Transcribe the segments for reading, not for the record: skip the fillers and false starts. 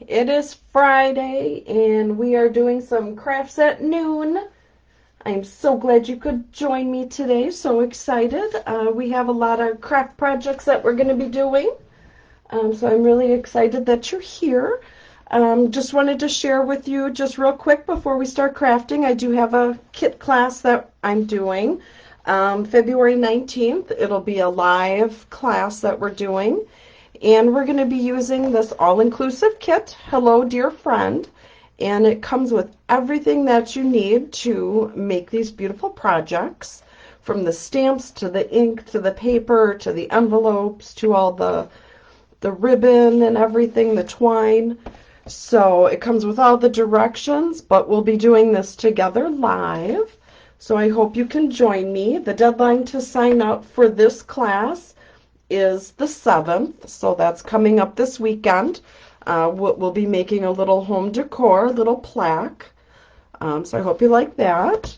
It is Friday and we are doing some crafts at noon. I'm so glad you could join me today. So excited. We have a lot of craft projects that we're going to be doing. So I'm really excited that you're here. Just wanted to share with you just real quick before we start crafting. I do have a kit class that I'm doing. February 19th, it'll be a live class that we're doing. And we're going to be using this all-inclusive kit, Hello Dear Friend, and it comes with everything that you need to make these beautiful projects, from the stamps to the ink to the paper to the envelopes to all the ribbon and everything, the twine. So it comes with all the directions, but we'll be doing this together live. So I hope you can join me. The deadline to sign up for this class is the 7th, so that's coming up this weekend. We'll be making a little home decor, little plaque. So I hope you like that.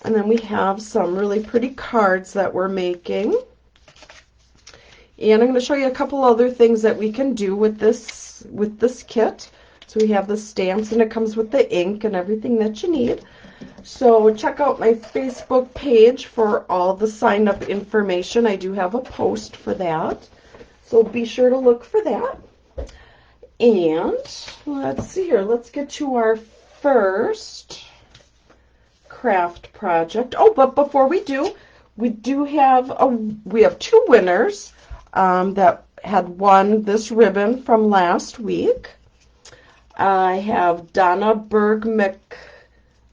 And then we have some really pretty cards that we're making. And I'm going to show you a couple other things that we can do with this kit. So we have the stamps, and it comes with the ink and everything that you need. So check out my Facebook page for all the sign up information. I do have a post for that. So be sure to look for that. And let's see here. Let's get to our first craft project. Oh, but before we do, we have two winners that had won this ribbon from last week. I have Donna Berg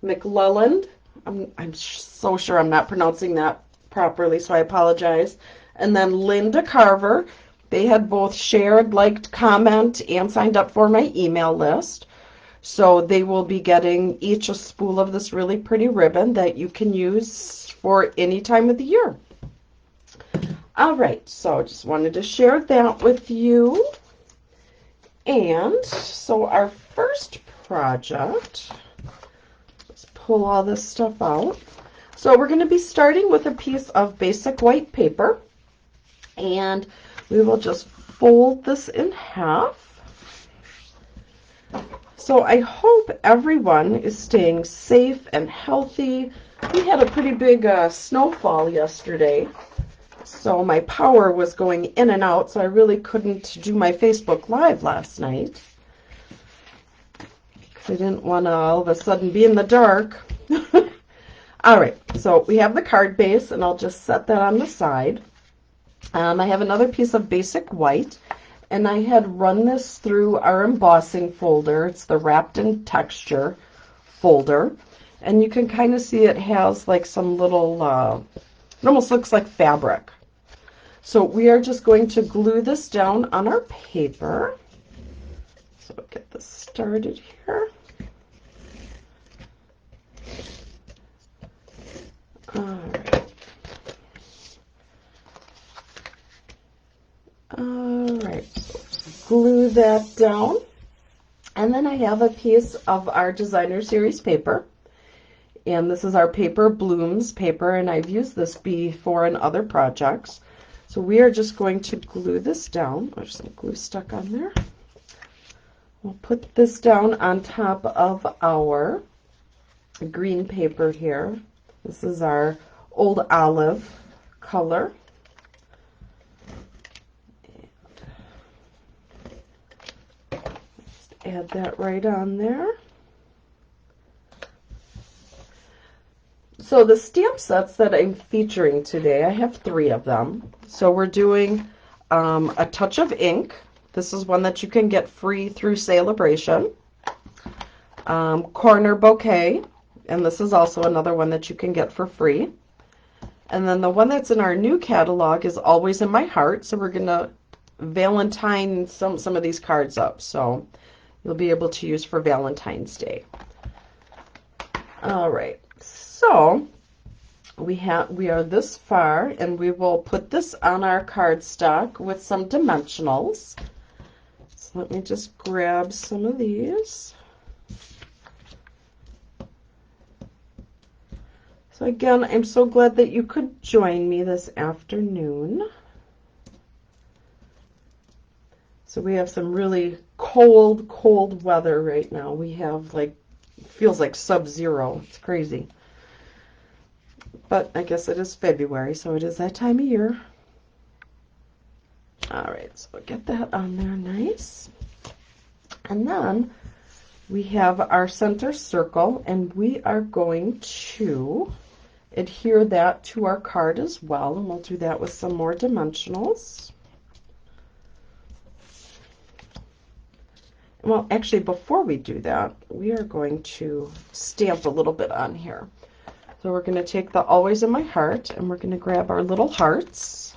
McLelland. I'm so sure I'm not pronouncing that properly, so I apologize. And then Linda Carver. They had both shared, liked, comment, and signed up for my email list. So they will be getting each a spool of this really pretty ribbon that you can use for any time of the year. All right, so just wanted to share that with you. And so our first project, pull all this stuff out. So we're going to be starting with a piece of basic white paper, and we will just fold this in half. So I hope everyone is staying safe and healthy. We had a pretty big snowfall yesterday, so my power was going in and out, so I really couldn't do my Facebook Live last night. I didn't want to all of a sudden be in the dark. All right, so we have the card base, and I'll just set that on the side. I have another piece of basic white, and I had run this through our embossing folder. It's the Wrapped in Texture folder, and you can kind of see it has like some little, it almost looks like fabric. So we are just going to glue this down on our paper. So I'll get this started here. All right, so glue that down. And then I have a piece of our Designer Series paper. And this is our Paper Blooms paper, and I've used this before in other projects. So we are just going to glue this down. There's some glue stuck on there. We'll put this down on top of our green paper here. This is our Old Olive color. Just add that right on there. So the stamp sets that I'm featuring today, I have 3 of them. So we're doing a touch of ink. This is one that you can get free through Celebration. Corner Bouquet, and this is also another one that you can get for free. And then the one that's in our new catalog is Always in My Heart. So we're going to Valentine some of these cards up. So you'll be able to use for Valentine's Day. All right. So we are this far, and we will put this on our cardstock with some dimensionals. So let me just grab some of these. So again, I'm so glad that you could join me this afternoon. So we have some really cold, cold weather right now. We have like, feels like sub-zero. It's crazy. But I guess it is February, so it is that time of year. All right, so we'll get that on there nice. And then we have our center circle, and we are going to adhere that to our card as well, and we'll do that with some more dimensionals. Well, actually, before we do that, we are going to stamp a little bit on here. So we're going to take the Always in My Heart, and we're going to grab our little hearts.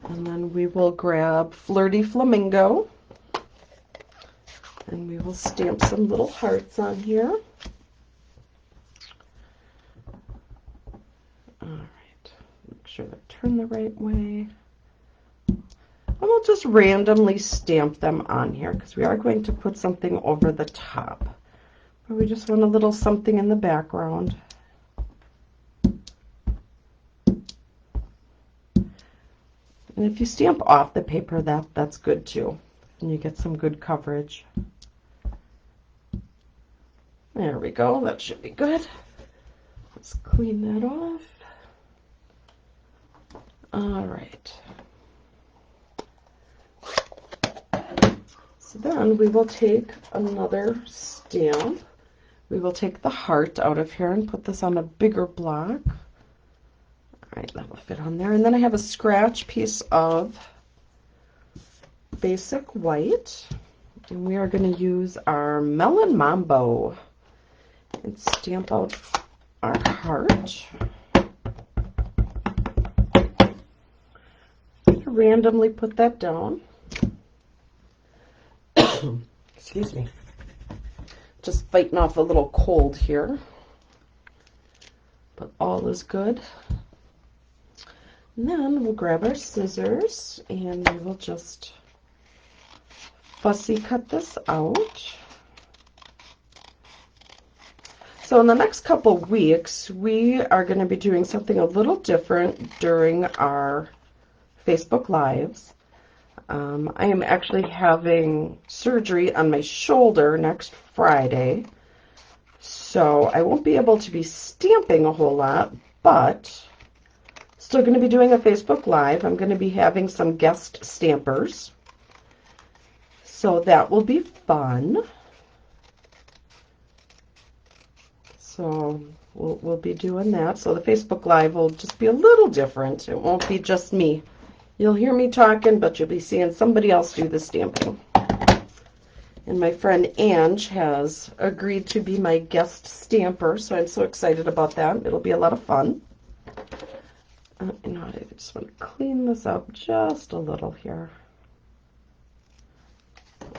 And then we will grab Flirty Flamingo, and we will stamp some little hearts on here. All right, make sure they're turned the right way. And we'll just randomly stamp them on here because we are going to put something over the top. But we just want a little something in the background. And if you stamp off the paper, that's good too. And you get some good coverage. There we go. That should be good. Let's clean that off. All right. So then we will take another stamp. We will take the heart out of here and put this on a bigger block. All right, that will fit on there. And then I have a scratch piece of basic white. And we are going to use our Melon Mambo and stamp out our heart. Randomly put that down. Excuse me. Just fighting off a little cold here. But all is good. And then we'll grab our scissors and we will just fussy cut this out. So in the next couple weeks, we are going to be doing something a little different during our Facebook Lives. I am actually having surgery on my shoulder next Friday, so I won't be able to be stamping a whole lot, but still going to be doing a Facebook Live. I'm going to be having some guest stampers, so that will be fun. So we'll be doing that. So the Facebook Live will just be a little different. It won't be just me. You'll hear me talking, but you'll be seeing somebody else do the stamping. And my friend Ange has agreed to be my guest stamper, so I'm so excited about that. It'll be a lot of fun. You know what, I just want to clean this up just a little here.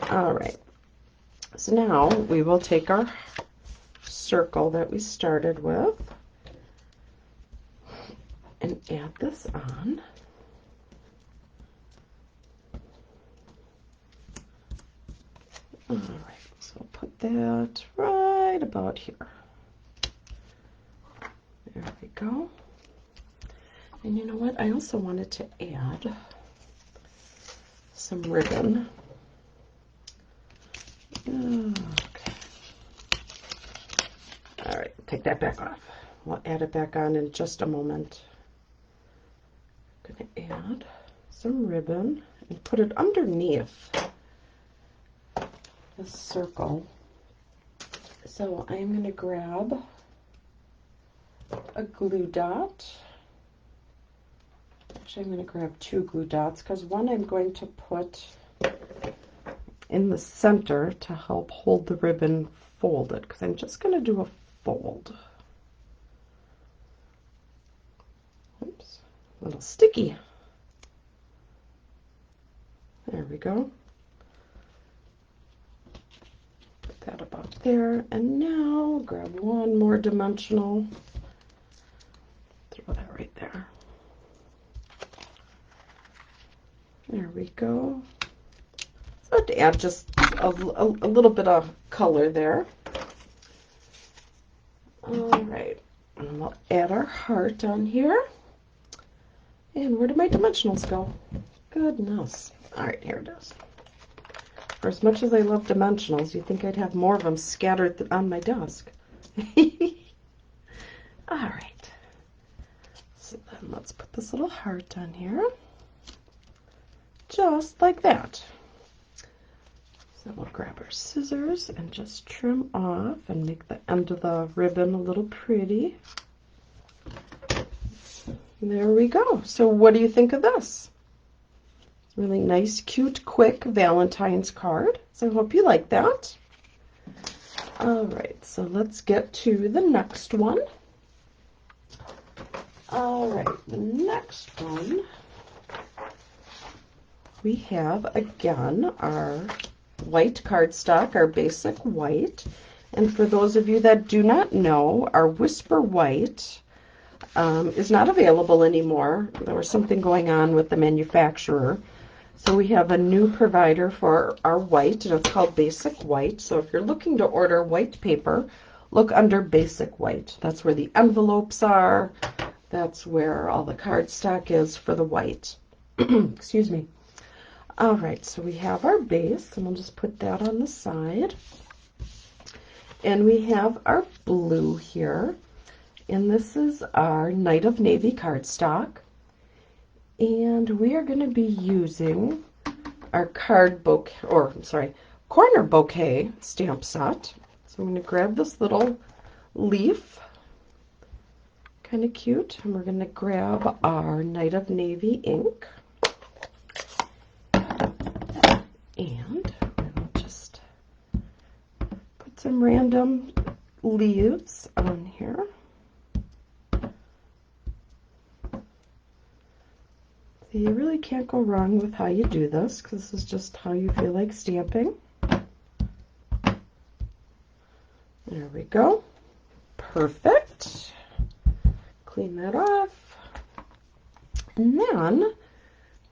All right. So now we will take our circle that we started with and add this on. All right, so I'll put that right about here. There we go. And you know what? I also wanted to add some ribbon. Okay. All right, take that back off. We'll add it back on in just a moment. I'm going to add some ribbon and put it underneath this circle. So I'm going to grab a glue dot. Actually, I'm going to grab 2 glue dots because one I'm going to put in the center to help hold the ribbon folded, because I'm just going to do a fold. Oops, a little sticky. There we go. Put that about there, and now grab one more dimensional. Throw that right there. There we go. So to add just a little bit of color there. All right, and we'll add our heart on here. And where did my dimensionals go? Goodness. All right, here it is. For as much as I love dimensionals, you'd think I'd have more of them scattered on my desk. All right. So then let's put this little heart on here. Just like that. So we'll grab our scissors and just trim off and make the end of the ribbon a little pretty. There we go. So what do you think of this? Really nice, cute, quick Valentine's card. So I hope you like that. All right, so let's get to the next one. All right, the next one, we have, again, our white cardstock, our basic white. And for those of you that do not know, our Whisper White is not available anymore. There was something going on with the manufacturer. So we have a new provider for our white, and it's called Basic White. So if you're looking to order white paper, look under Basic White. That's where the envelopes are. That's where all the cardstock is for the white. Excuse me. All right, so we have our base, and we'll just put that on the side. And we have our blue here, and this is our Night of Navy cardstock. And we are going to be using our corner bouquet stamp set. So I'm going to grab this little leaf, kind of cute, and we're going to grab our Night of Navy ink. And we'll just put some random leaves on here. So you really can't go wrong with how you do this, because this is just how you feel like stamping. There we go. Perfect. Clean that off. And then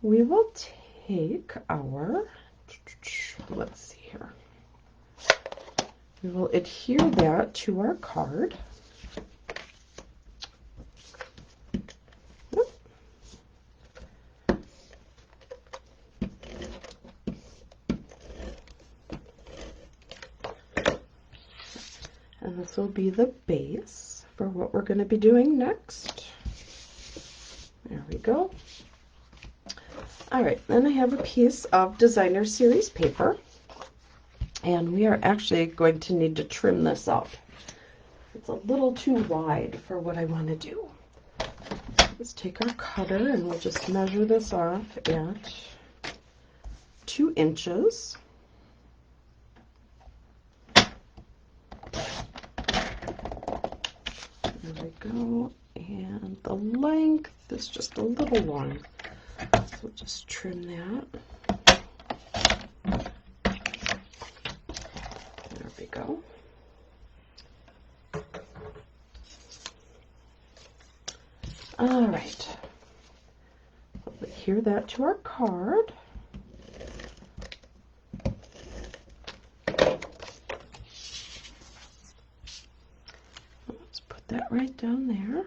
we will take our, let's see here. We will adhere that to our card. And this will be the base for what we're going to be doing next. There we go. All right, then I have a piece of Designer Series paper, and we are actually going to need to trim this up. It's a little too wide for what I want to do. Let's take our cutter and we'll just measure this off at 2 inches. There we go, and the length is just a little long, so we'll just trim that. There we go. All right, we'll adhere that to our card. That right down there.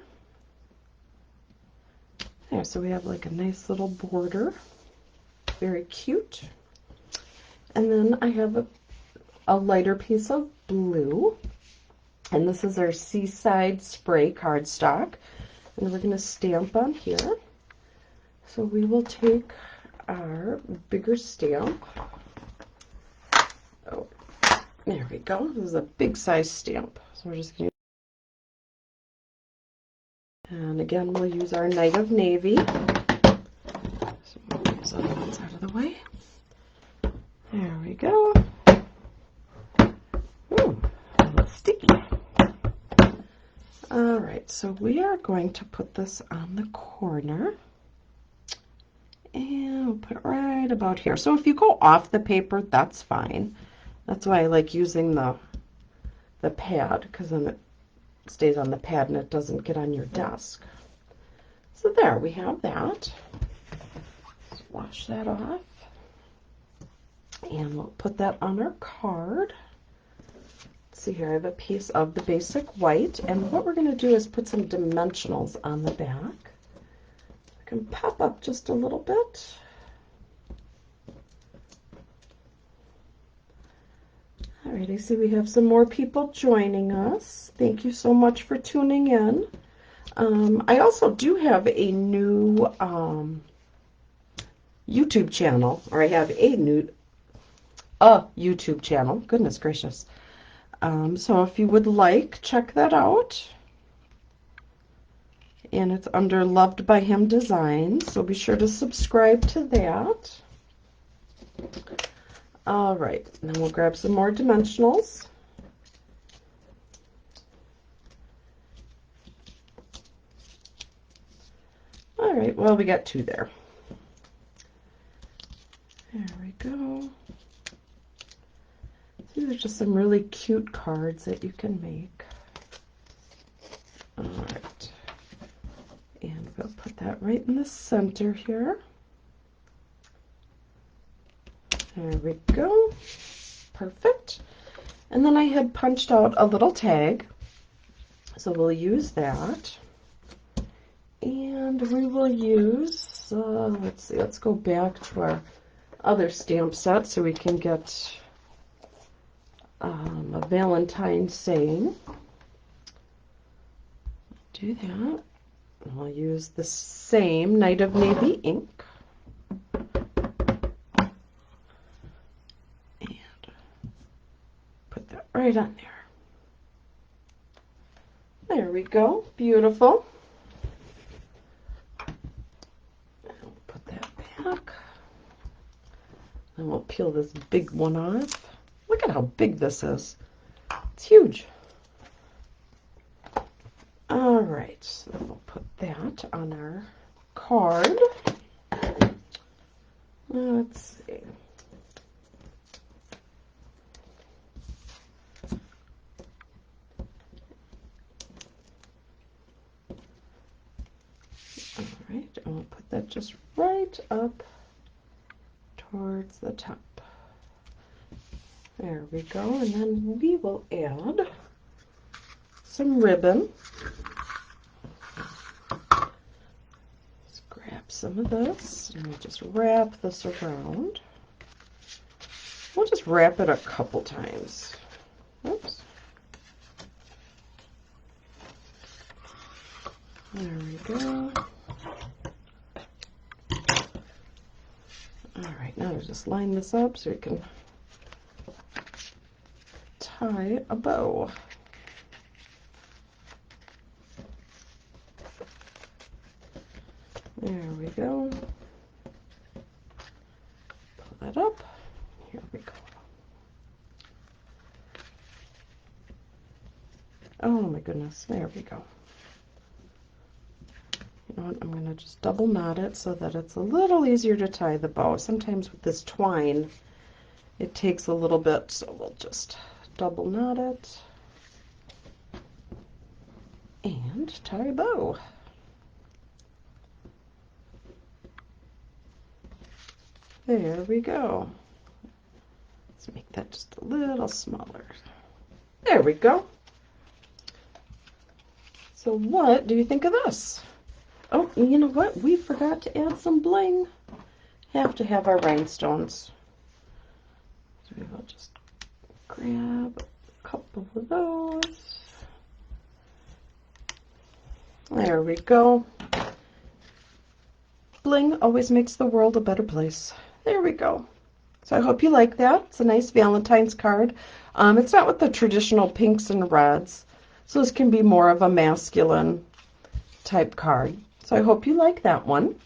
There, so we have like a nice little border. Very cute. And then I have a lighter piece of blue. And this is our Seaside Spray cardstock. And we're going to stamp on here. So we will take our bigger stamp. Oh, there we go. This is a big size stamp. So we're just going to, and again, we'll use our Night of Navy. So we'll move those other ones out of the way. There we go. Ooh, a little sticky. All right, so we are going to put this on the corner. And we'll put it right about here. So if you go off the paper, that's fine. That's why I like using the pad, because then it stays on the pad and it doesn't get on your desk. So there, we have that. Just wash that off. And we'll put that on our card. Let's see here, I have a piece of the basic white, and what we're going to do is put some dimensionals on the back. I can pop up just a little bit. All right, I see we have some more people joining us. Thank you so much for tuning in. I also do have a new YouTube channel, or I have a YouTube channel. Goodness gracious. So if you would like, check that out. And it's under Loved by Him Designs, so be sure to subscribe to that. All right, and then we'll grab some more dimensionals. All right, well, we got 2 there. There we go. These are just some really cute cards that you can make. All right. And we'll put that right in the center here. There we go. Perfect. And then I had punched out a little tag, so we'll use that. And we will use, let's see, let's go back to our other stamp set so we can get a Valentine saying. Do that. I'll use the same Night of Navy ink. Right on there. There we go. Beautiful. I'll put that back. And we'll peel this big one off. Look at how big this is. It's huge. All right. So we'll put that on our card. Let's see. Alright, and we'll put that just right up towards the top. There we go, and then we will add some ribbon. Let's grab some of this, and we'll just wrap this around. We'll just wrap it a couple times. Oops. There we go. All right, now to just line this up so we can tie a bow. There we go. Pull that up. Here we go. Oh my goodness, there we go. You know what, I'm going to just double knot it so that it's a little easier to tie the bow. Sometimes with this twine, it takes a little bit, so we'll just double knot it and tie a bow. There we go. Let's make that just a little smaller. There we go. So what do you think of this? Oh, you know what? We forgot to add some bling. Have to have our rhinestones. So we'll just grab a couple of those. There we go. Bling always makes the world a better place. There we go. So I hope you like that. It's a nice Valentine's card. It's not with the traditional pinks and reds. So this can be more of a masculine type card. So I hope you like that one.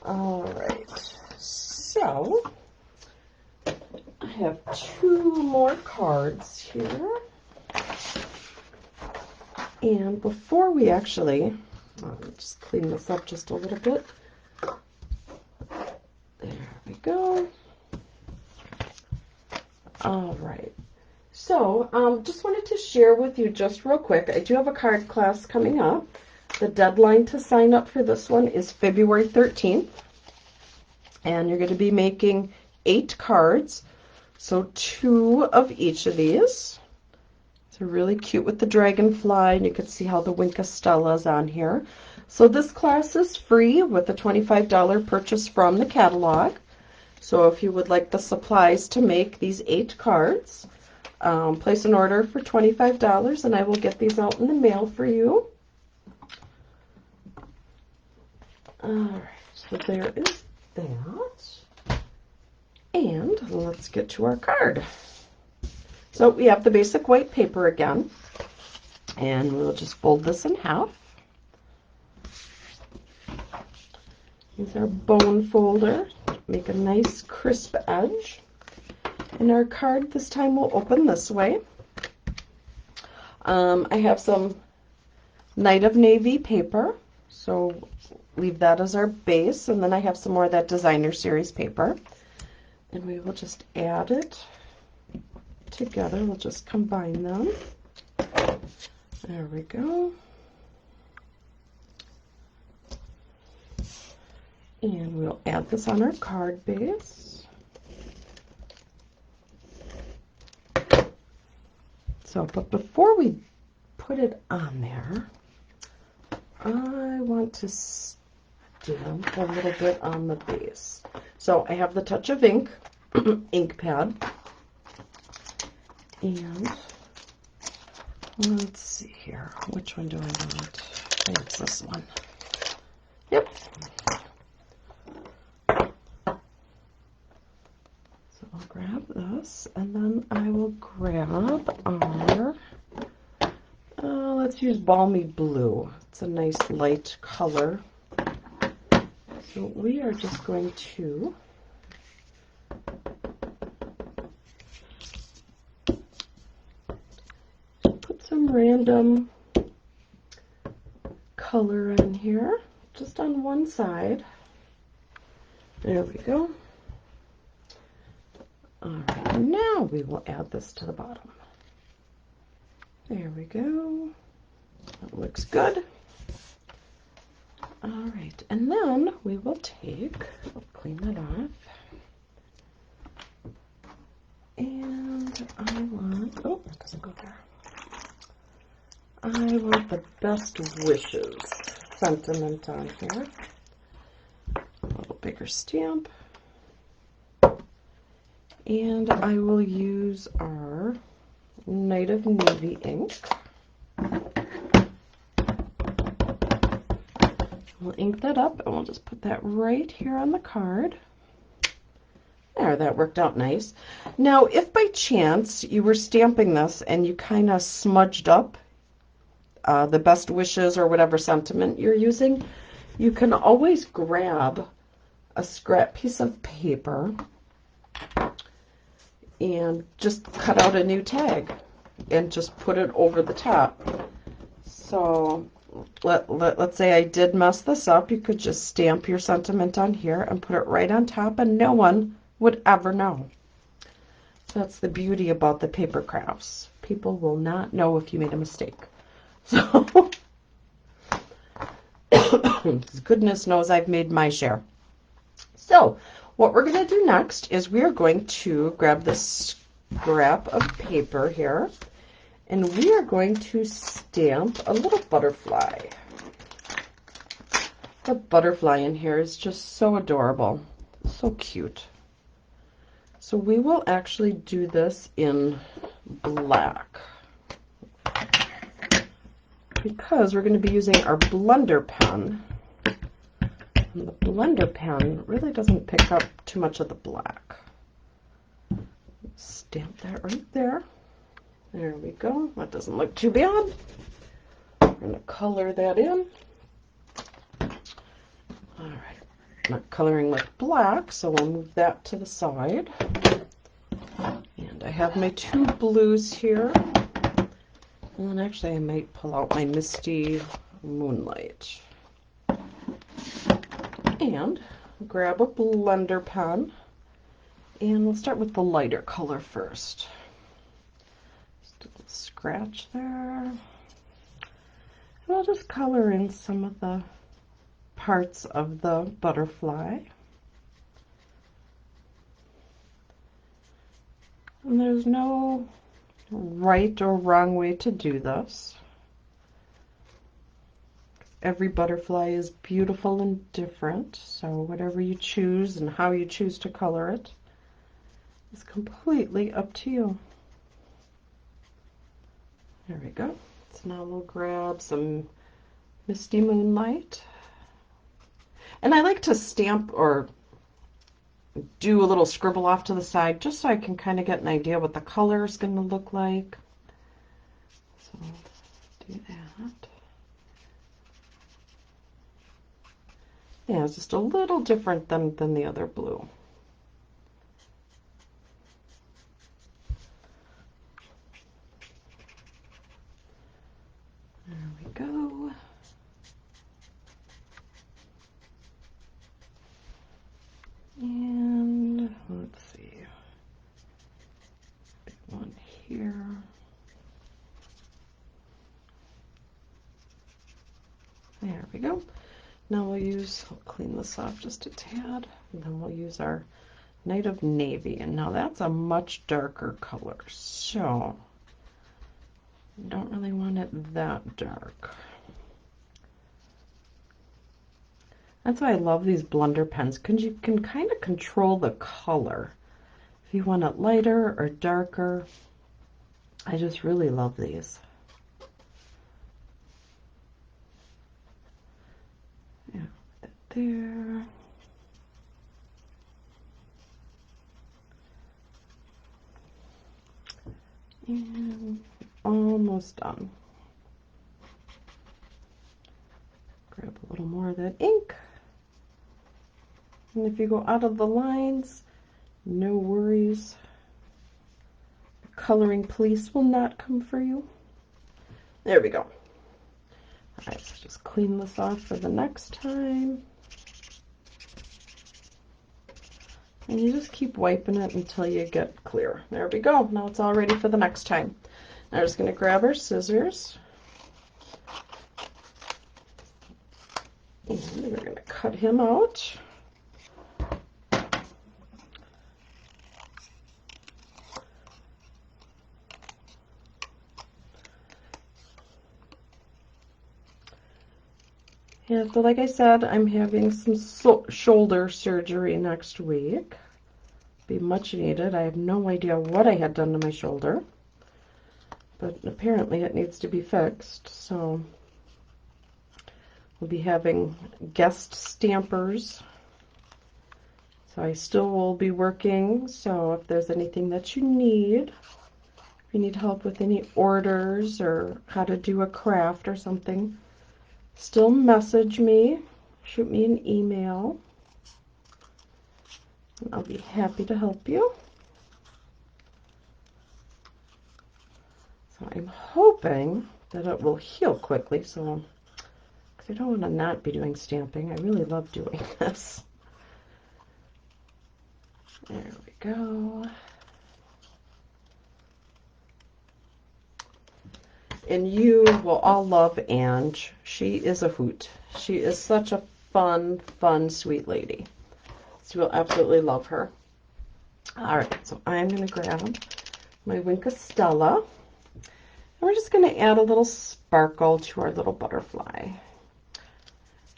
All right. So I have 2 more cards here. And before we actually, I'll just clean this up just a little bit. There we go. All right. So just wanted to share with you just real quick, I do have a card class coming up. The deadline to sign up for this one is February 13th. And you're going to be making 8 cards. So 2 of each of these. They're really cute with the dragonfly, and you can see how the Wink of Stella is on here. So this class is free with a $25 purchase from the catalog. So if you would like the supplies to make these 8 cards, place an order for $25 and I will get these out in the mail for you. Alright, so there is that. And let's get to our card. So we have the basic white paper again, and we'll just fold this in half. Use our bone folder, make a nice crisp edge. And our card this time will open this way. I have some Night of Navy paper, so leave that as our base, and then I have some more of that Designer Series paper. And we will just add it together. We'll just combine them. There we go. And we'll add this on our card base. So, but before we put it on there, I want to stamp a little bit on the base. So I have the Touch of Ink ink pad. And let's see here. Which one do I want? I think it's this one. Yep. So I'll grab this, and then I will grab our, let's use Balmy Blue. It's a nice light color. So we are just going to put some random color in here, just on one side. There we go. Alright, now we will add this to the bottom. There we go. That looks good. Alright, and then we will take, I'll clean that off. And I want, oh, that doesn't go there. I want the Best Wishes sentiment on here. A little bigger stamp. And I will use our Night of Navy ink. We'll ink that up and we'll just put that right here on the card. There, that worked out nice. Now, if by chance you were stamping this and you kind of smudged up the Best Wishes or whatever sentiment you're using, you can always grab a scrap piece of paper and just cut out a new tag and just put it over the top. So let's say I did mess this up, you could just stamp your sentiment on here and put it right on top and no one would ever know. So that's the beauty about the paper crafts. People will not know if you made a mistake. So goodness knows I've made my share. So what we're going to do next is we are going to grab this scrap of paper here, and we are going to stamp a little butterfly. The butterfly in here is just so adorable, so cute. So we will actually do this in black, because we're going to be using our blender pen. And the blender pen really doesn't pick up too much of the black. Stamp that right there. There we go. That doesn't look too bad. We're going to color that in. Alright, not coloring with black, so we'll move that to the side. And I have my 2 blues here. And then actually I might pull out my Misty Moonlight. And grab a blender pen, and we'll start with the lighter color first. Just a little scratch there. And I'll just color in some of the parts of the butterfly. And there's no right or wrong way to do this. every butterfly is beautiful and different, so whatever you choose and how you choose to color it is completely up to you. There we go. So now we'll grab some Misty Moonlight. And I like to stamp or do a little scribble off to the side just so I can kind of get an idea what the color is going to look like. So do that. Yeah, it's just a little different than the other blue. There we go. And let's see, big one here. There we go. Now I'll clean this off just a tad, and then we'll use our Night of Navy. And now that's a much darker color, so I don't really want it that dark. That's why I love these blender pens, because you can kind of control the color. If you want it lighter or darker, I just really love these. Yeah, put that there. And almost done. Grab a little more of that ink. And if you go out of the lines, no worries. The coloring police will not come for you. There we go. All right, let's just clean this off for the next time. And you just keep wiping it until you get clear. There we go. Now it's all ready for the next time. Now we're just going to grab our scissors. And we're going to cut him out. Yeah, so like I said, I'm having some shoulder surgery next week. Be much needed. I have no idea what I had done to my shoulder, but apparently it needs to be fixed. So we'll be having guest stampers. So I still will be working. So if there's anything that you need, if you need help with any orders or how to do a craft or something, still message me, shoot me an email, and I'll be happy to help you. So I'm hoping that it will heal quickly, so because I don't want to not be doing stamping. I really love doing this. There we go. And you will all love Ange. She is a hoot. She is such a fun, sweet lady. So you'll absolutely love her. All right, so I'm going to grab my Wink of Stella. And we're just going to add a little sparkle to our little butterfly.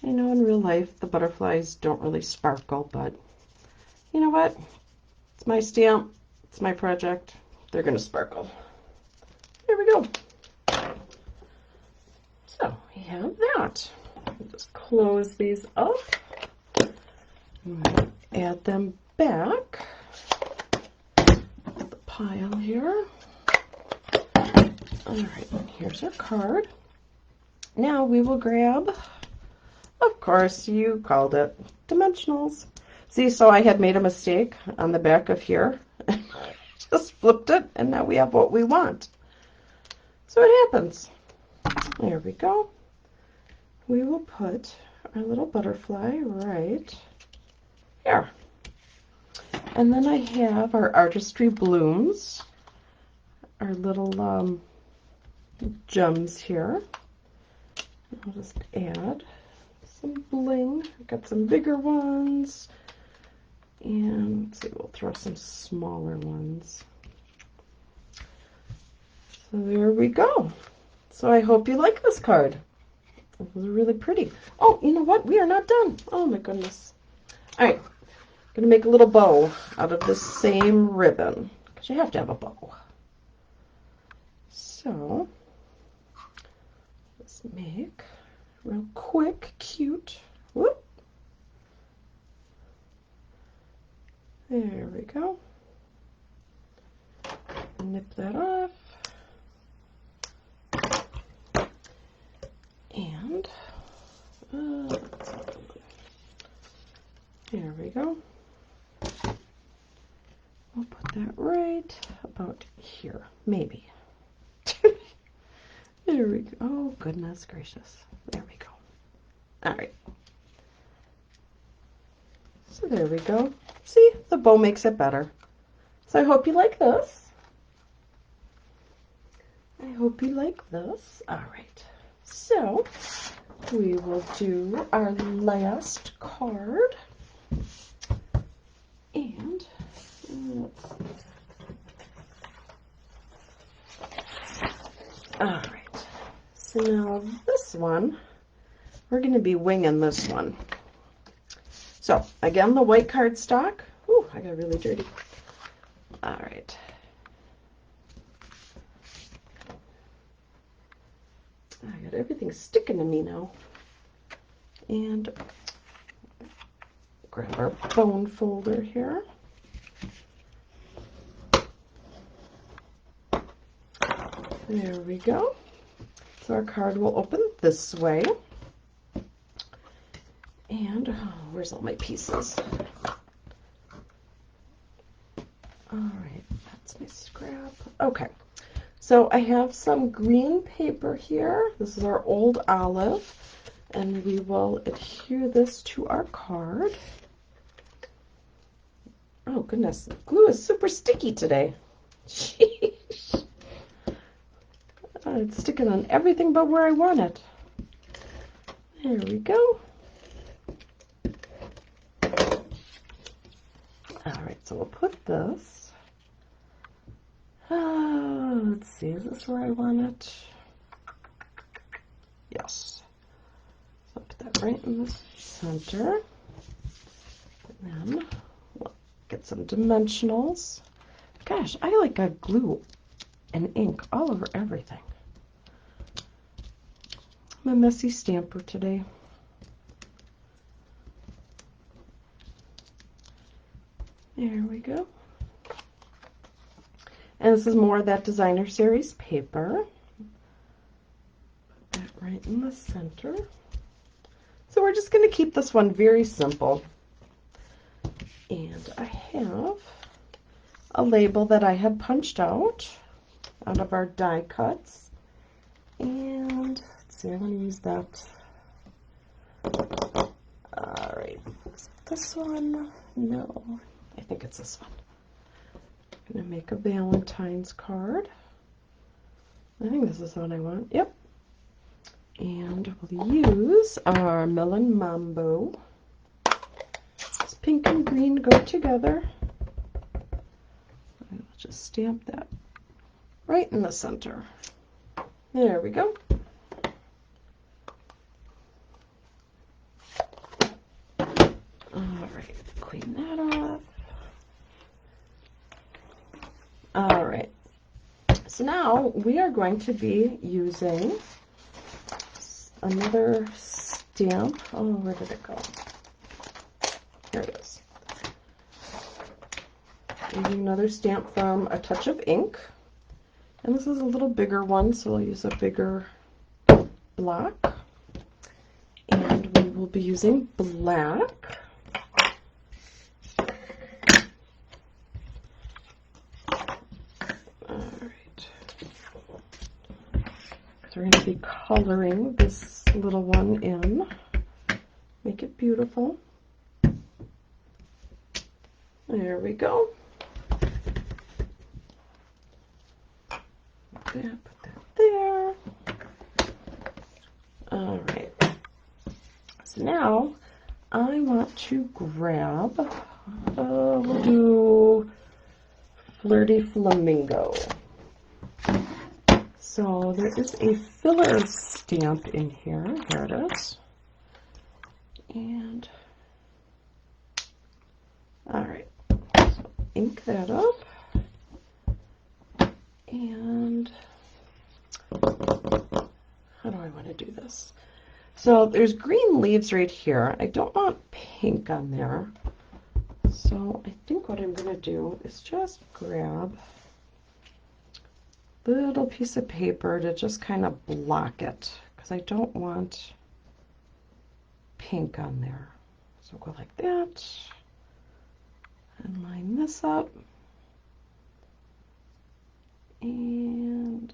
I know in real life the butterflies don't really sparkle, but you know what? It's my stamp. It's my project. They're going to sparkle. There we go. So we have that. We'll just close these up. Add them back. The pile here. All right, here's our card. Now we will grab, of course, you called it, dimensionals. See, so I had made a mistake on the back of here. Just flipped it, and now we have what we want. So it happens. There we go. We will put our little butterfly right here. And then I have our Artistry Blooms, our little gems here. I'll just add some bling. I've got some bigger ones. And let's see, we'll throw some smaller ones. So there we go. So I hope you like this card. It was really pretty. Oh, you know what? We are not done. Oh my goodness. All right, gonna make a little bow out of this same ribbon because you have to have a bow. So let's make real quick, cute. Whoop. There we go. Nip that off. And there we go. We'll put that right about here, maybe. There we go. Oh, goodness gracious. There we go. All right. So there we go. See, the bow makes it better. So I hope you like this. I hope you like this. All right. So we will do our last card. And let's see. All right. So now this one, we're going to be winging this one. So again, the white cardstock. Ooh, I got really dirty. All right. I got everything sticking to me now. And grab our bone folder here. There we go. So our card will open this way. And where's all my pieces? All right, that's my scrap. Okay, so I have some green paper here. This is our old olive, and we will adhere this to our card. Oh goodness, glue is super sticky today. Sheesh. It's sticking on everything but where I want it. There we go. All right, so we'll put this. Let's see, is this where I want it? Yes. So I'll put that right in the center. And then we'll get some dimensionals. Gosh, I like got glue and ink all over everything. I'm a messy stamper today. There we go. And this is more of that designer series paper. Put that right in the center. So we're just going to keep this one very simple. And I have a label that I had punched out of our die cuts. And let's see, I want to use that. All right, is it this one? No, I think it's this one. I'm going to make a Valentine's card. I think this is the one I want. Yep. And we'll use our Melon Mambo. This pink and green go together. I'll just stamp that right in the center. There we go. All right, clean that off. All right, so now we are going to be using another stamp. Oh, where did it go? Here it is. Using another stamp from A Touch of Ink. And this is a little bigger one, so we'll use a bigger block. And we will be using black. We're going to be coloring this little one in. Make it beautiful. There we go. Put that there. All right. So now I want to grab, we'll do Flirty Flamingo. So there is a filler stamp in here. Here it is. And, all right, so ink that up. And how do I want to do this? So there's green leaves right here. I don't want pink on there. So I think what I'm going to do is just grab a little piece of paper to just kind of block it, because I don't want pink on there. So go like that and line this up. And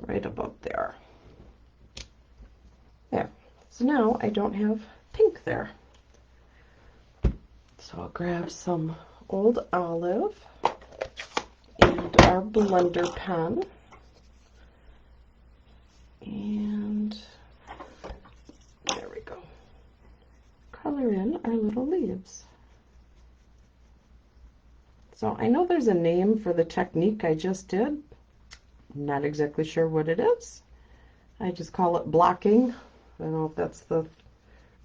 right above there. There. So now I don't have pink there. So I'll grab some Old Olive and our blender pen. And there we go. Color in our little leaves. So I know there's a name for the technique I just did. I'm not exactly sure what it is. I just call it blocking. I don't know if that's the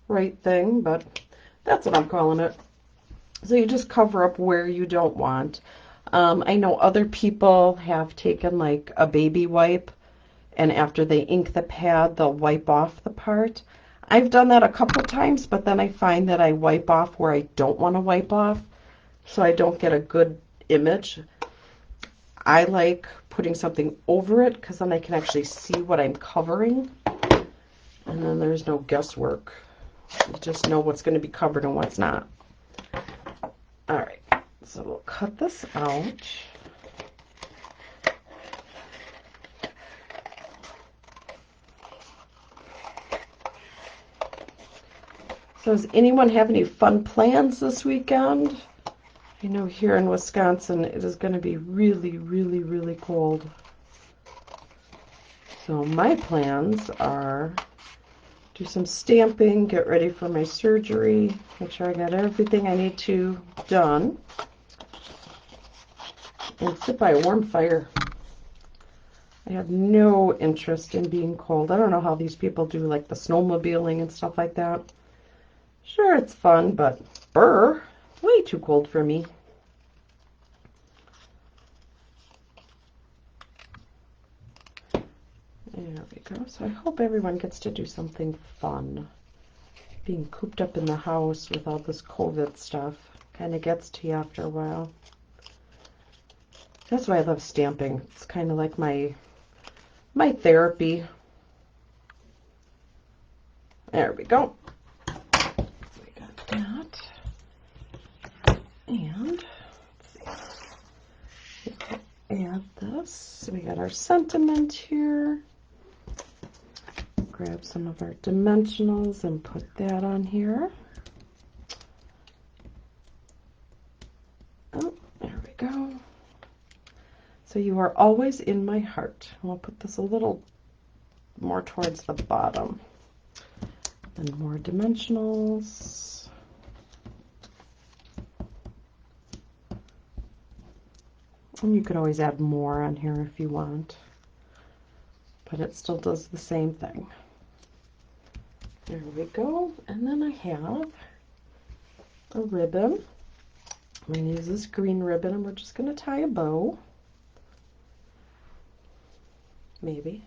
right thing, but that's what I'm calling it. So you just cover up where you don't want. I know other people have taken like a baby wipe, and after they ink the pad, they'll wipe off the part. I've done that a couple times, but then I find that I wipe off where I don't want to wipe off, so I don't get a good image. I like putting something over it because then I can actually see what I'm covering, and then there's no guesswork. You just know what's going to be covered and what's not. All right, so we'll cut this out. So does anyone have any fun plans this weekend? I know here in Wisconsin it is going to be really, really, really cold. So my plans are do some stamping, get ready for my surgery, make sure I got everything I need to done, and sit by a warm fire. I have no interest in being cold. I don't know how these people do like the snowmobiling and stuff like that. Sure, it's fun, but brr, way too cold for me. There we go. So I hope everyone gets to do something fun. Being cooped up in the house with all this COVID stuff kind of gets to you after a while. That's why I love stamping. It's kind of like my therapy. There we go. We got that. And let's see. Add this. So we got our sentiment here. Grab some of our dimensionals and put that on here. Oh, there we go. So you are always in my heart. We'll put this a little more towards the bottom. And more dimensionals. And you could always add more on here if you want. But it still does the same thing. There we go. And then I have a ribbon. I'm going to use this green ribbon and we're just going to tie a bow. Maybe.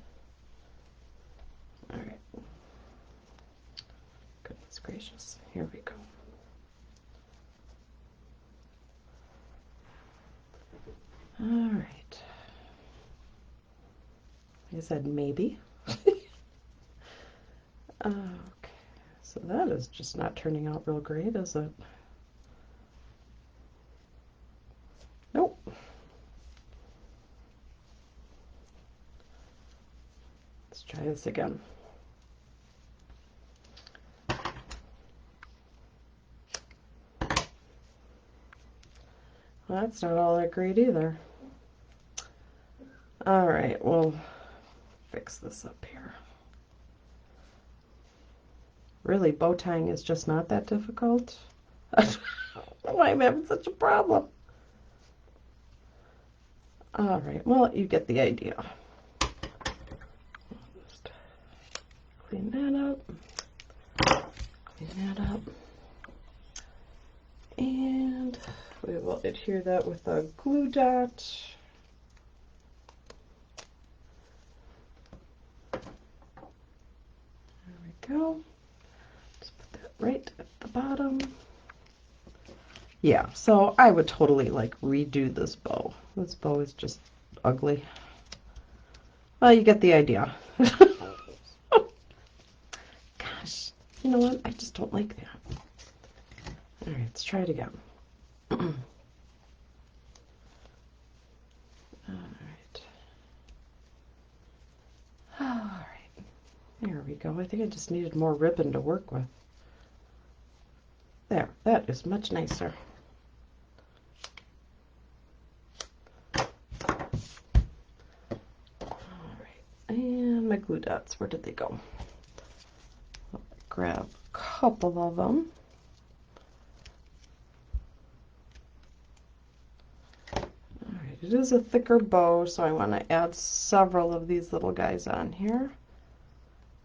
All right. Goodness gracious. Here we go. All right. I said maybe. Okay. So that is just not turning out real great, is it? Nope. Let's try this again. Well, that's not all that great either. All right, we'll fix this up here. Really, bow tying is just not that difficult? Why am I having such a problem? All right, well, you get the idea. Just clean that up, clean that up. And we will adhere that with a glue dot. There we go. Just put that right at the bottom. Yeah, so I would totally like redo this bow. This bow is just ugly. Well, you get the idea. Gosh, you know what? I just don't like that. All right, let's try it again. All right. All right. There we go. I think I just needed more ribbon to work with. There, that is much nicer. And my glue dots, where did they go? I'll grab a couple of them. Alright, it is a thicker bow, so I want to add several of these little guys on here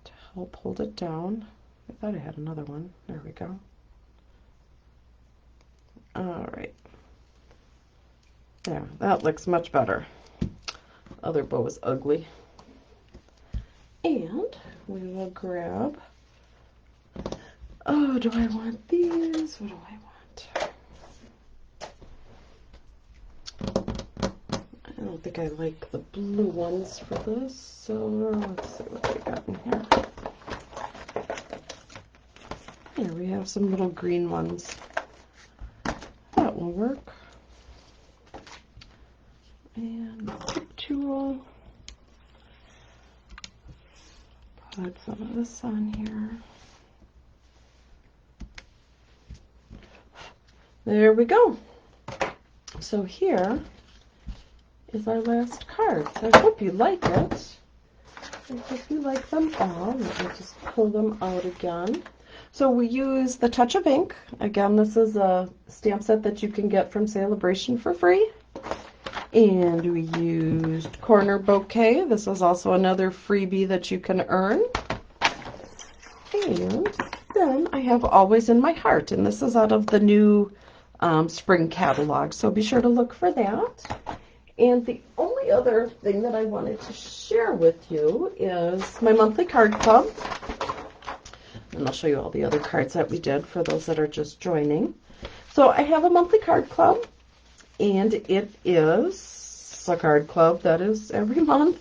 to help hold it down. I thought I had another one. There we go. Alright. There, that looks much better. Other bow is ugly. And we will grab, oh, do I want these? What do I want? I don't think I like the blue ones for this, so let's see what we got in here. Here we have some little green ones. That will work. And my tip tool. Put some of this on here. There we go. So here is our last card. So I hope you like it. I hope you like them all. Let me just pull them out again. So we use the Touch of Ink. Again, this is a stamp set that you can get from Celebration for free. And we used Corner Bouquet. This is also another freebie that you can earn. And then I have Always in My Heart, and this is out of the new spring catalog, so be sure to look for that. And the only other thing that I wanted to share with you is my monthly card club. And I'll show you all the other cards that we did for those that are just joining. So I have a monthly card club. And it is a card club that is every month.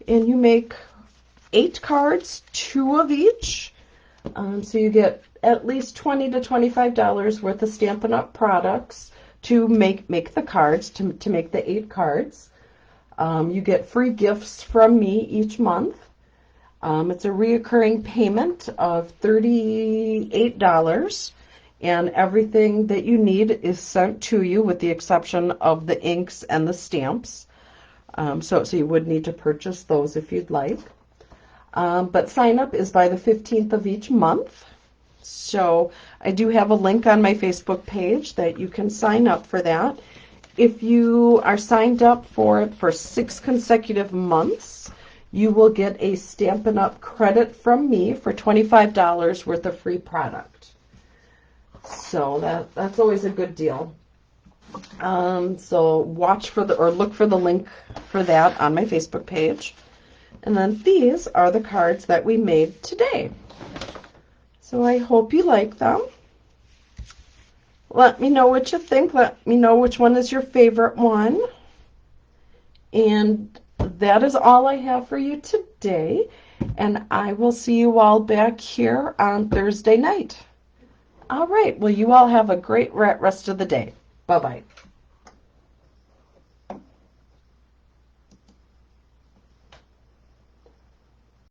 And you make 8 cards, 2 of each. So you get at least $20 to $25 worth of Stampin' Up! Products to make the cards, to make the 8 cards. You get free gifts from me each month. It's a reoccurring payment of $38. And everything that you need is sent to you with the exception of the inks and the stamps. So you would need to purchase those if you'd like. But sign up is by the 15th of each month. So I do have a link on my Facebook page that you can sign up for that. If you are signed up for it for 6 consecutive months, you will get a Stampin' Up! Credit from me for $25 worth of free product. So that's always a good deal. So watch for look for the link for that on my Facebook page. And then these are the cards that we made today. So I hope you like them. Let me know what you think. Let me know which one is your favorite one. And that is all I have for you today. And I will see you all back here on Thursday night. All right. Well, you all have a great rest of the day. Bye-bye.